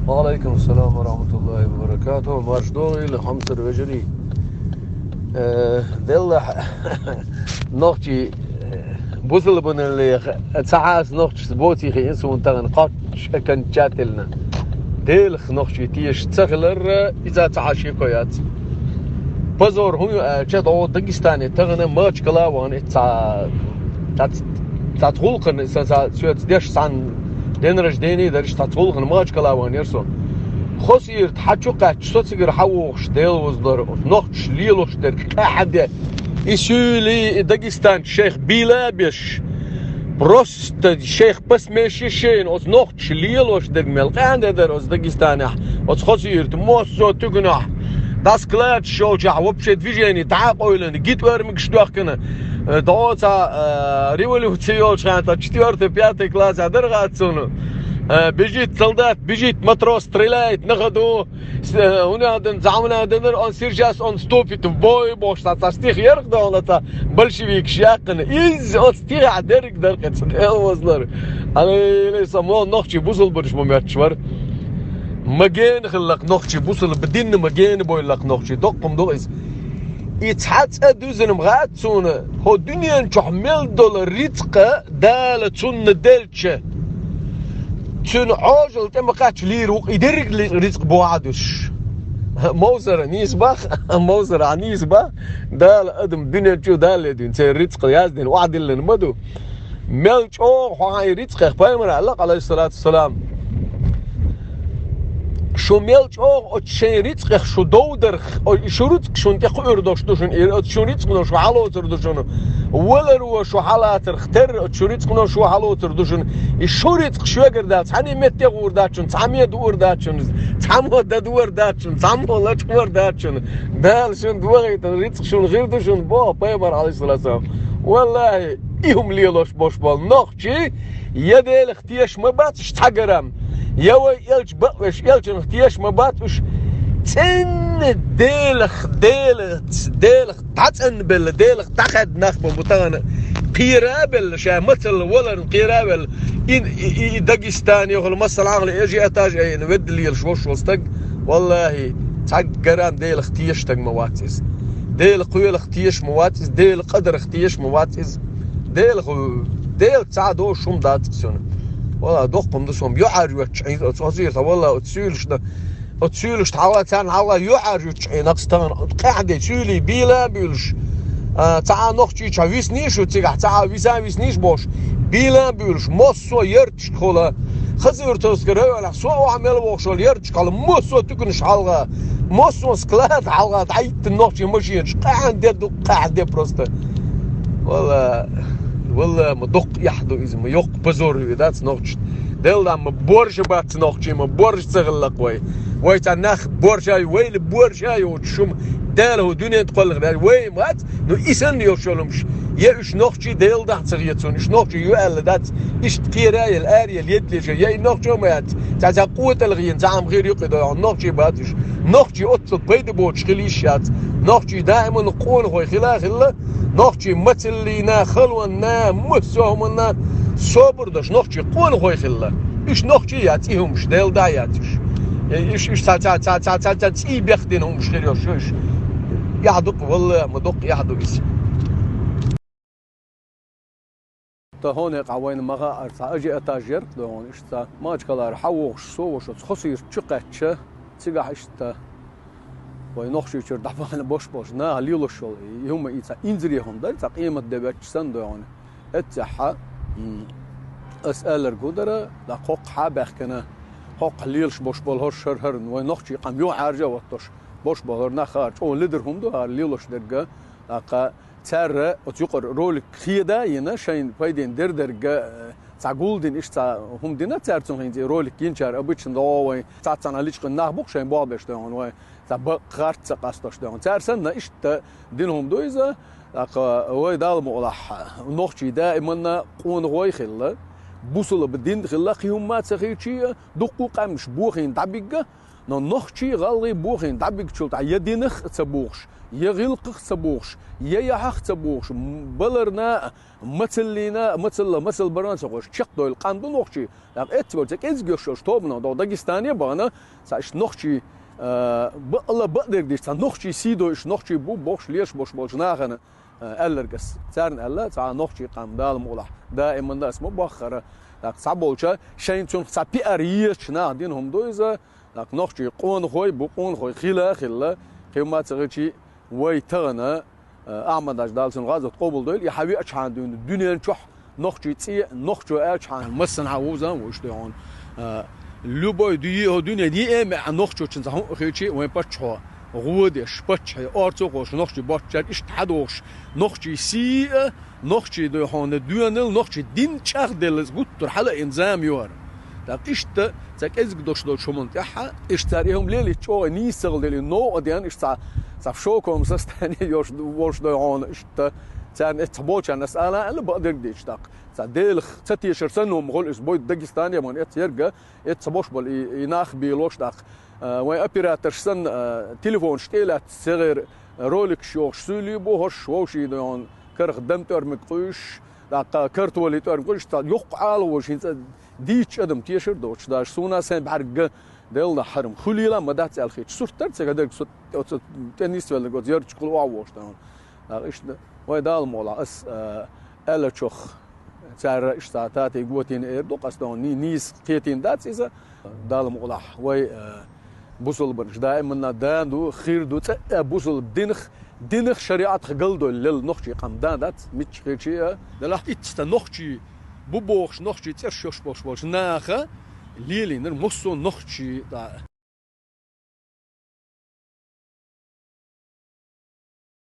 وعليكم السلام ورحمة الله وبركاته. مشدوغي لخمسة وجري دل نوختي بوصل بن اللي تسعاس نوختي بوتي خي إنسون تغن قاتش كان جاتلنا دل نوختي تيش تغلر إذا تعاشي كويات بزور هم جدو دقيستاني تغن ماش كلاوان تغلقن سويت ديش سان دينرج ديني درش تغلقن ماش كلاوان يرسو خسير تحجقة صوتير حوش ديل وزدر نقش ليلوش در كحد يسولي داغستان شيخ بيلابش بروست الشيخ بس ماشي شين أز نقش ليلوش در ملقان در أز داغستان أز خسير تموسو تقنح das klart schon ja вообще движение такое гид вермикштух кена доца революция шанта 4-5 класс адыргатсуну бежит солдат бежит матрос стреляет на ходу он один замна один он сейчас он вступит в бой бошта стих ерда он это большевик шакн из от стига дерг деркет элвозлар али само нохчи бузул бурш момятчвар مجان خلق نخشي بوصل بدين مجان بقول نخشي دقم دوغيس يتحدث أدوزن مغاتسون هو دنيا نشحمل دول رزق دالة تون دالتش تون عاجل تم قاتش ليروق يدرق رزق بوعدش موزر نيسبخ موزر عنيسبخ دال أدم دنيا تشو دال دين سير رزق يازدين وعد اللي نمدو ملش هاي رزق خبايمر علق عليه الصلاة والسلام شو ملش أو تشيريت خ شو دودر شروط شون تقول دوشون شوريت كنا شو حلو تردوشون ولا رو شو حالات اختر شوريت كنا شو حلو تردوشون الشوريت شو قردات هني متى قرداتشون تعمية دور داتشون تعمو دور داتشون تعمو لا دور داتشون دال شون دوغي تريت شون غير دوشون با بيمر عليه الصلاة والسلام والله إيهم ليلوش باش بال نخشي يدل اختياش ما باتش تحجرم يا يلش بقش يلش اختياش ما باتش تن ديلخ تعتن بال ديلخ تاخد نخبه متانا قيرابل شا مثل ولا قيرابل إن داغستان يقول مثلا عقل يجي اتاج اي نود لي الشوش وستق والله تاجران ديل اختياش تق مواتز ديل قوي اختياش مواتز ديل قدر اختياش مواتز ديل تعادو شوم داتسون والله دقم دسهم يعرج وتشعين تصير والله تسولش تعالى كان على يعرج وتشعين أقصتان قاعدة تسولي بيلا بيلش تعال نخشي تعويس نيش وتيجح تعال ويس نيش باش بيلا بيلش مصو يرتش خلا خزير تذكره ولا سوا عمل وخشل يرتش قال مصو تكونش حلقة مصو سكلات حلقة عيت النخشي مشيش قاعدة بروسته والله مدق يحدو إذا ما يق بزور that's نخش دل ما بورش بات نخشي ما بورش تغلق وي تنخ بورشاي ويل بورشاي وتشوم دل هو دنيا تقول لك وي مات نو إسن يوشلمش يا إيش نخشي دل ده تغيتون إيش نخشي يقال ده إيش تقيراي الآريا اليد ليش يا نخشي مات تعز قوة الغين تعم غير يقدر نخشي باتش نخشي أتصل بيد بوتش خليشات نخشي دائما نقول هو خلا نخشي مثل لينا خلونا مسوهمنا صبر داش نخشي قول هو خلا إيش نخشي ياتيهمش دل داياتش إيش تا بيخدينهم مش خير شوش يحدق والله مدق يحدق إيش تهون قوين مغا أرتا أجي أتاجر دهون إيش تا ما تكلار حوش سووش خسير تشقتش تيجا إيش تا وينخشي يصير دفعنا باش نا ليلو شغل يوم إيتا إنزريهم ده تقييم الدبات سندون اتحا أسأل الجودرة لقوق حابخ كنا قوق ليلش باش بالهر شرهر وينخشي قام يو عارجة وقتش باش بالهر نخارج أو ليدرهم ده ليلوش درجة لقى ترى أتيقر رول خيدا ينا شين بايدين درجة تعقولدين إيش هم دينا ترتون هندي رول كينشر أبيتشن دواوي تعتنا ليش قناه بوك شين بابش ده هون تبقى خارج قاستش ده ترسن إيش دينهم دويزة لقى هو دال مولح نخشي دائما قون غوي خلا بوصل بدين خلاقيهم ما تخيشي دقوق مش بوخين دبيجة نخشي غالي بوخين دبيج شلت يدينخ تبوخش يغلق تبوخش ييحخ تبوخش بلرنا مثل برنا تقولش شق دول قاندو نخشي اتبول تك ازجوش توبنا دو داغستانيا بانا ساش نخشي الله بقدر ديش نخشي سيدوش نخشي بو بوخش ليش بوش بوجناخنا ألرجس تارن ألا تاع نخشي قام دال مولا دائما ده اسمه بخرة لك صعبولشة شين تون صعبي أريش نادينهم دويزة لك نخشي قون خوي بقون خوي خلا كيما تغشي ويتغنا أعمداش دالسن غازة قبول دول يحبي أشحن دون الدنيا نشح نخشي تي نخشي أشحن مسن عوزا وش دهون لوبوي دي الدنيا دي مع نخشي تنزحون خيشي وين بتشوا غودش بتش أرتوقش نخشي بتشر إشتحدوش نخشي سي نخشي دهون الدنيا نخشي دين شخ دلز قط حلا إنزام يور ده إشت زك إزق دوش شمنت يحها إشتريهم ليلي شو نيسل ليلي نو أديان إشتا صف شو كم سستاني يوش وش دهون إشت تان إتبوش الناس أنا اللي بقدر ديش داق تعديل 16 سنة ومغول أسبوع داغستانيا من إتيرجع إتبوش بال يناخ بيلوش داق وين أبيراتر سن تليفون شتيلات صغير رولك شوش سولي بوهش وشي دهون كرخ دمتر مقوش داق كرتولي تور مقوش تا يقعال وش ديش أدم تيشر دوش داش سونا سن بحرق دل حرم خليلا ما دات الخيط سورتر سكدر سوت تنس ولا قد يرج كل واوش دهون إيش ويدال مولا أس ألا شخ تعرف إشتاتات يقوتين إيردو قصدون نيس قيتين دات إذا دال مولا وي بوصل برش دائما داندو خير دو بوصل دينخ شريعة خجلدو للنخشي قام دات مش خيرشي دلها إتست نخشي بوبوخش نخشي ترشوش بوش ناخه ليلي نرمسو نخشي